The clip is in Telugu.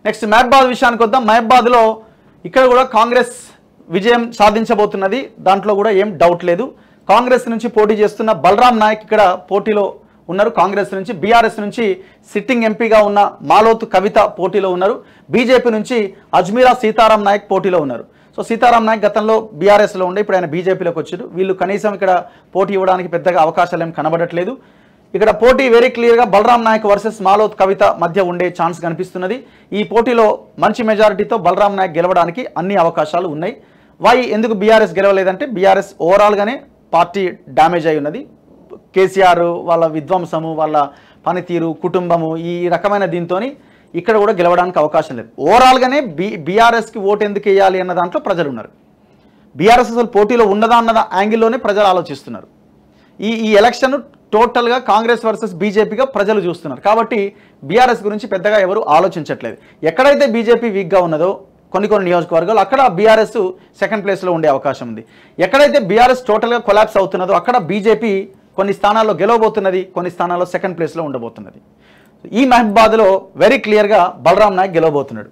నెక్స్ట్ మహబాద్ విషయానికి వద్దాం. మహబాద్లో ఇక్కడ కూడా కాంగ్రెస్ విజయం సాధించబోతున్నది, దాంట్లో కూడా ఏం డౌట్ లేదు. కాంగ్రెస్ నుంచి పోటీ చేస్తున్న బలరాం నాయక్ ఇక్కడ పోటీలో ఉన్నారు. కాంగ్రెస్ నుంచి, బీఆర్ఎస్ నుంచి సిట్టింగ్ ఎంపీగా ఉన్న మాలోతు కవిత పోటీలో ఉన్నారు. బీజేపీ నుంచి అజ్మీరా సీతారాం నాయక్ పోటీలో ఉన్నారు. సో సీతారాం నాయక్ గతంలో బీఆర్ఎస్లో ఉండే, ఇప్పుడు ఆయన బీజేపీలోకి వచ్చారు. వీళ్ళు కనీసం ఇక్కడ పోటీ ఇవ్వడానికి పెద్దగా అవకాశాలు ఏం కనబడట్లేదు. ఇక్కడ పోటీ వెరీ క్లియర్గా బలరాం నాయక్ వర్సెస్ మాలోత్ కవిత మధ్య ఉండే ఛాన్స్ కనిపిస్తున్నది. ఈ పోటీలో మంచి మెజారిటీతో బలరాం నాయక్ గెలవడానికి అన్ని అవకాశాలు ఉన్నాయి. ఎందుకు బీఆర్ఎస్ గెలవలేదంటే బీఆర్ఎస్ ఓవరాల్గానే పార్టీ డ్యామేజ్ అయి ఉన్నది. కేసీఆర్ వాళ్ళ విధ్వంసము, వాళ్ళ పనితీరు, కుటుంబము, ఈ రకమైన దీంతో ఇక్కడ కూడా గెలవడానికి అవకాశం లేదు. ఓవరాల్గానే బీఆర్ఎస్కి ఓటు ఎందుకు వేయాలి అన్న దాంట్లో ప్రజలు ఉన్నారు. బీఆర్ఎస్ అసలు పోటీలో ఉన్నదా అన్న యాంగిల్లోనే ప్రజలు ఆలోచిస్తున్నారు. ఈ ఎలక్షన్ టోటల్గా కాంగ్రెస్ వర్సెస్ బీజేపీగా ప్రజలు చూస్తున్నారు. కాబట్టి బీఆర్ఎస్ గురించి పెద్దగా ఎవరు ఆలోచించట్లేదు. ఎక్కడైతే బీజేపీ వీక్గా ఉన్నదో కొన్ని నియోజకవర్గాలు అక్కడ బీఆర్ఎస్ సెకండ్ ప్లేస్లో ఉండే అవకాశం ఉంది. ఎక్కడైతే బీఆర్ఎస్ టోటల్గా కొలాప్స్ అవుతున్నదో అక్కడ బీజేపీ కొన్ని స్థానాల్లో గెలవబోతున్నది, కొన్ని స్థానాల్లో సెకండ్ ప్లేస్లో ఉండబోతున్నది. ఈ మహబాద్లో వెరీ క్లియర్గా బలరాం నాయక్ గెలవబోతున్నాడు.